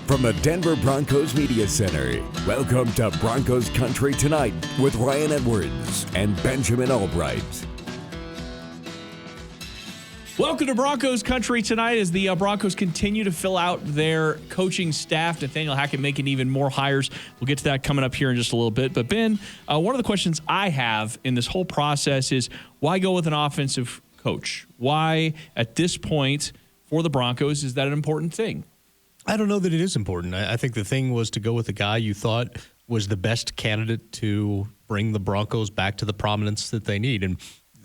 From the Denver Broncos Media Center, welcome to Broncos Country Tonight with Ryan Edwards and Benjamin Allbright. Welcome to Broncos Country Tonight as the Broncos continue to fill out their coaching staff. Nathaniel Hackett making even more hires. We'll get to that coming up here in just a little bit. But Ben, one of the questions I have in this whole process is why go with an offensive coach? Why, at this point for the Broncos, is that an important thing? I don't know that it is important. I think the thing was to go with the guy you thought was the best candidate to bring the Broncos back to the prominence that they need. And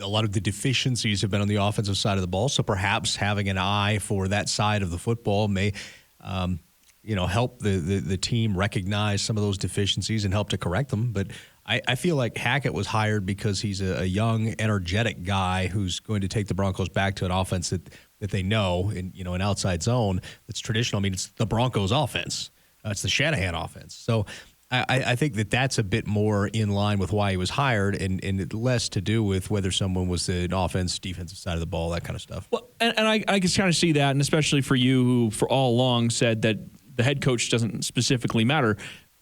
a lot of the deficiencies have been on the offensive side of the ball. So perhaps having an eye for that side of the football may, help the team recognize some of those deficiencies and help to correct them. But I feel like Hackett was hired because he's a young, energetic guy who's going to take the Broncos back to an offense that they know in an outside zone that's traditional. I mean, it's the Broncos offense. It's the Shanahan offense. So I think that's a bit more in line with why he was hired and less to do with whether someone was an offense, defensive side of the ball, that kind of stuff. Well, and I can kind of see that, and especially for you who for all along said that the head coach doesn't specifically matter,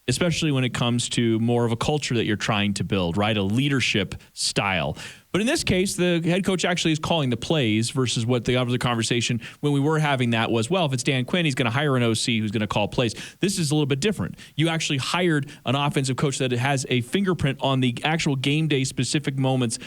especially when it comes to more of a culture that you're trying to build, right? A leadership style. But in this case, the head coach actually is calling the plays versus what the other conversation when we were having that was, well, if it's Dan Quinn, he's going to hire an OC who's going to call plays. This is a little bit different. You actually hired an offensive coach that has a fingerprint on the actual game day specific moments,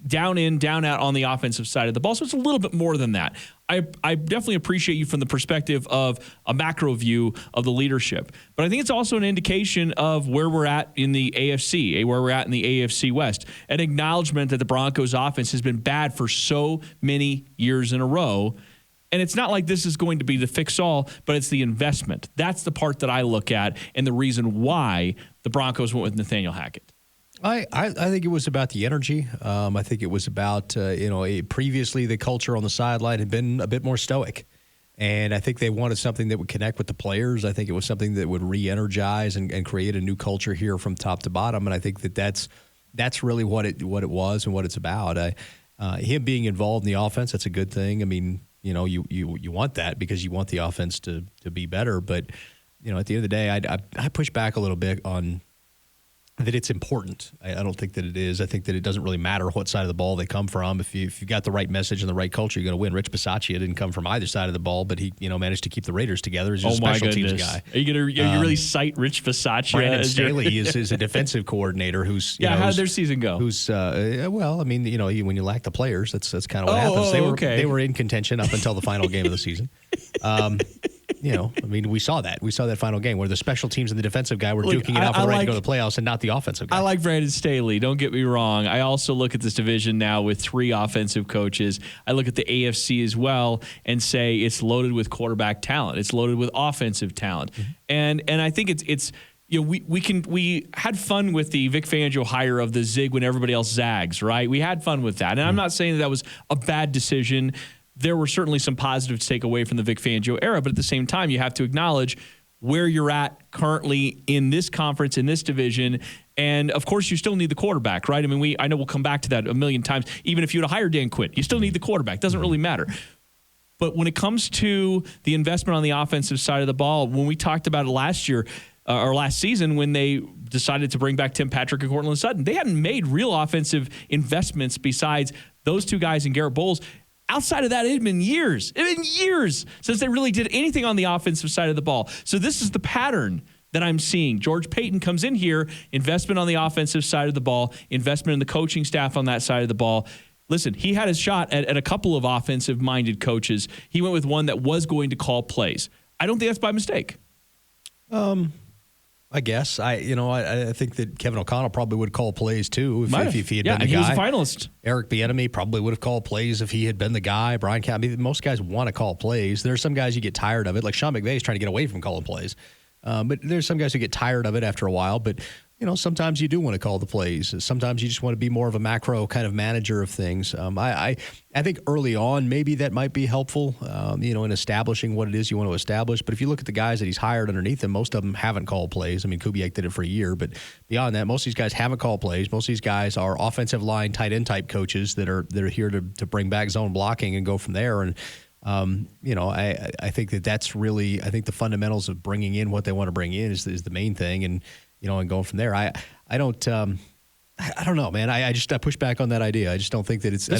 down in, down out on the offensive side of the ball. So it's a little bit more than that. I definitely appreciate you from the perspective of a macro view of the leadership. But I think it's also an indication of where we're at in the AFC, where we're at in the AFC West. An acknowledgement that the Broncos offense has been bad for so many years in a row. And it's not like this is going to be the fix-all, but it's the investment. That's the part that I look at and the reason why the Broncos went with Nathaniel Hackett. I think it was about the energy. I think it was about, previously the culture on the sideline had been a bit more stoic. And I think they wanted something that would connect with the players. I think it was something that would re-energize and create a new culture here from top to bottom. And I think that's really what it was and what it's about. Him being involved in the offense, that's a good thing. I mean, you want that because you want the offense to be better. But, at the end of the day, I push back a little bit on that it's important. I don't think that it is. I think that it doesn't really matter what side of the ball they come from. If you got the right message and the right culture, you're going to win. Rich Bisaccia didn't come from either side of the ball, but he managed to keep the Raiders together. He's a special teams guy. Are you really cite Rich Bisaccia? Brandon Staley is a defensive coordinator who's how did their season go? Who's when you lack the players, that's kind of what happens. They were in contention up until the final game of the season. We saw that. We saw that final game where the special teams and the defensive guy were duking it out for the right to go to the playoffs and not the offensive guy. I like Brandon Staley. Don't get me wrong. I also look at this division now with 3 offensive coaches. I look at the AFC as well and say it's loaded with quarterback talent. It's loaded with offensive talent. Mm-hmm. And I think it's we had fun with the Vic Fangio hire of the zig when everybody else zags, right? We had fun with that. And I'm not saying that was a bad decision. There were certainly some positives to take away from the Vic Fangio era, but at the same time, you have to acknowledge where you're at currently in this conference, in this division, and of course, you still need the quarterback, right? I mean, I know we'll come back to that a million times. Even if you would have hired Dan Quinn, you still need the quarterback. Doesn't really matter. But when it comes to the investment on the offensive side of the ball, when we talked about it last year, or last season when they decided to bring back Tim Patrick and Courtland Sutton, they hadn't made real offensive investments besides those 2 guys and Garrett Bowles. Outside of that, it had been years. It had been years since they really did anything on the offensive side of the ball. So this is the pattern that I'm seeing. George Payton comes in here, investment on the offensive side of the ball, investment in the coaching staff on that side of the ball. Listen, he had his shot at a couple of offensive-minded coaches. He went with one that was going to call plays. I don't think that's by mistake. I guess. I think that Kevin O'Connell probably would call plays too if he had been the guy. He was a finalist. Eric Bieniemy probably would have called plays if he had been the guy. Brian Campbell. Most guys want to call plays. There are some guys you get tired of it, like Sean McVay is trying to get away from calling plays. But there's some guys who get tired of it after a while. But sometimes you do want to call the plays. Sometimes you just want to be more of a macro kind of manager of things. I think early on maybe that might be helpful, in establishing what it is you want to establish. But if you look at the guys that he's hired underneath him, most of them haven't called plays. I mean, Kubiak did it for a year, but beyond that, most of these guys haven't called plays. Most of these guys are offensive line, tight end type coaches that are here to bring back zone blocking and go from there. And I think that's really, I think the fundamentals of bringing in what they want to bring in is the main thing, and and going from there. I don't know, man. I push back on that idea. I just don't think that it's. I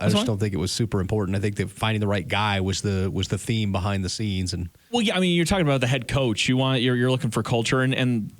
just don't think it was super important. I think that finding the right guy was the theme behind the scenes. And well, yeah, I mean, you're talking about the head coach. You're looking for culture, and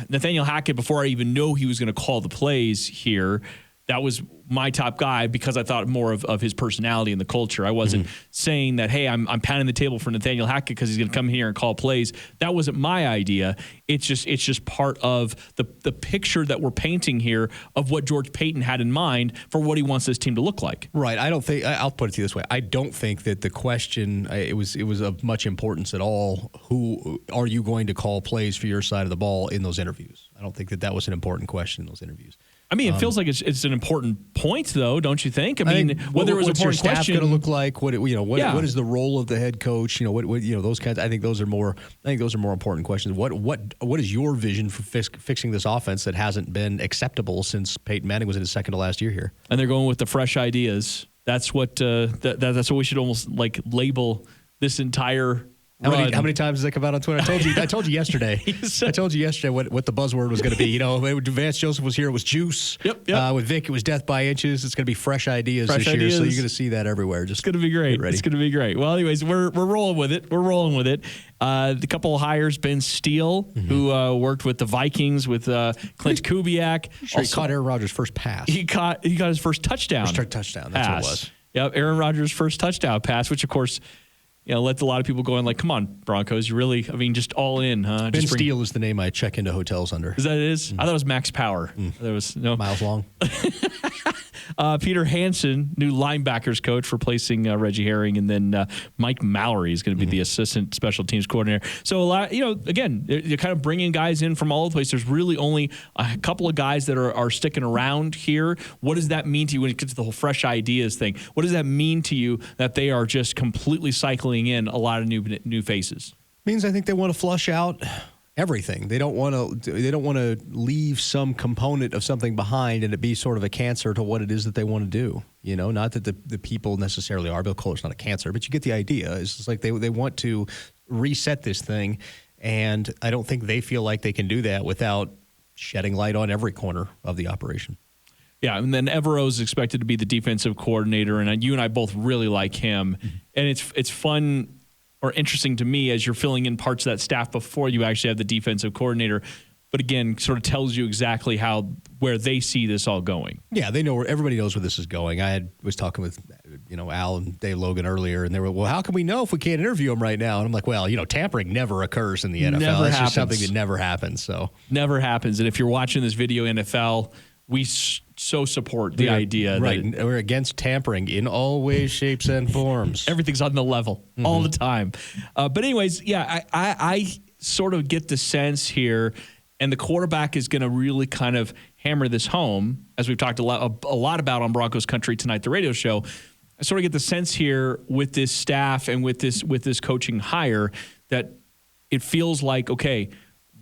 Nathaniel Hackett, before I even know he was going to call the plays here, that was my top guy because I thought more of his personality and the culture. I wasn't saying that, hey, I'm pounding the table for Nathaniel Hackett because he's going to come here and call plays. That wasn't my idea. It's just part of the picture that we're painting here of what George Paton had in mind for what he wants this team to look like. Right. I don't think, I'll put it to you this way. I don't think that the question, it was of much importance at all. Who are you going to call plays for your side of the ball in those interviews? I don't think that was an important question in those interviews. I mean, it feels like it's an important point, though, don't you think? I mean, whether it was an important your staff question, going to look like? What is the role of the head coach? Those kinds. I think those are more important questions. What is your vision for fixing this offense that hasn't been acceptable since Peyton Manning was in his second to last year here? And they're going with the fresh ideas. That's what that's what we should almost like label this entire. How many times does that come out on Twitter? I told you yesterday. I told you yesterday what the buzzword was going to be. When Vance Joseph was here, it was juice. Yep. With Vic, it was death by inches. It's going to be fresh ideas this year, so you're going to see that everywhere. It's going to be great. It's going to be great. Well, anyways, we're rolling with it. The couple of hires, Ben Steele, who worked with the Vikings with Clint Kubiak. He caught Aaron Rodgers' first pass. He got his first touchdown. Touchdown. That's what it was. Yep, Aaron Rodgers' first touchdown pass, which of course. Lets a lot of people go in like, come on, Broncos, you really, just all in, huh? Ben Steele is the name I check into hotels under. Is that it is? I thought it was Max Power. There was no. Miles Long. Peter Hansen, new linebackers coach, replacing Reggie Herring, and then Mike Mallory is going to be the assistant special teams coordinator. So a lot, again, you're kind of bringing guys in from all over the place. There's really only a couple of guys that are sticking around here. What does that mean to you when it gets to the whole fresh ideas thing? What does that mean to you that they are just completely cycling in a lot of new faces? Means I think they want to flush out everything. They don't want to leave some component of something behind and it be sort of a cancer to what it is that they want to do. Not that the people necessarily are. Bill Kohler's not a cancer, but you get the idea. It's just like they want to reset this thing, and I don't think they feel like they can do that without shedding light on every corner of the operation. Yeah, and then Evero is expected to be the defensive coordinator, and you and I both really like him. And it's fun or interesting to me as you're filling in parts of that staff before you actually have the defensive coordinator. But again, sort of tells you exactly where they see this all going. Yeah, they know everybody knows where this is going. Was talking with Al and Dave Logan earlier, and they were, well, how can we know if we can't interview him right now? And I'm like, well, tampering never occurs in the NFL. Never It's happens. just something that never happens. So never happens. And if you're watching this video, NFL, we so support the idea that we're against tampering in all ways, shapes, and forms. Everything's on the level all the time. But anyways, yeah, I sort of get the sense here, and the quarterback is going to really kind of hammer this home, as we've talked a lot about on Broncos Country Tonight, the radio show. I sort of get the sense here with this staff and with this coaching hire that it feels like, okay,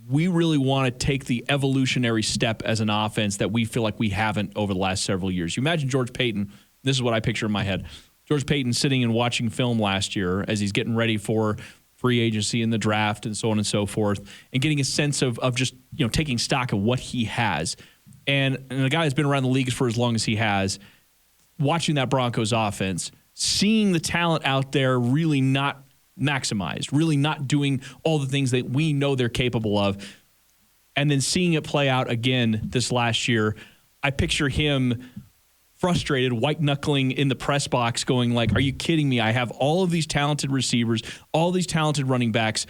we really want to take the evolutionary step as an offense that we feel like we haven't over the last several years. You imagine George Paton. This is what I picture in my head. George Paton sitting and watching film last year as he's getting ready for free agency and the draft and so on and so forth, and getting a sense of just taking stock of what he has. And a guy that's been around the league for as long as he has, watching that Broncos offense, seeing the talent out there really not maximized, really not doing all the things that we know they're capable of, and then seeing it play out again this last year. I picture him frustrated, white-knuckling in the press box going like, are you kidding me? I have all of these talented receivers, all these talented running backs.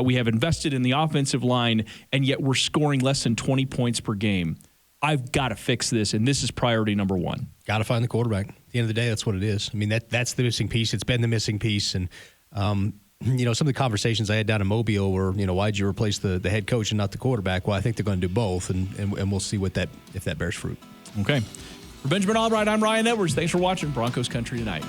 We have invested in the offensive line, and yet we're scoring less than 20 points per game. I've got to fix this, and this is priority number one. Got to find the quarterback. At the end of the day, that's what it is. I mean, that's the missing piece. It's been the missing piece, and some of the conversations I had down in Mobile were, why'd you replace the head coach and not the quarterback? Well, I think they're going to do both, and we'll see if that bears fruit. Okay. For Benjamin Allbright, I'm Ryan Edwards. Thanks for watching Broncos Country Tonight.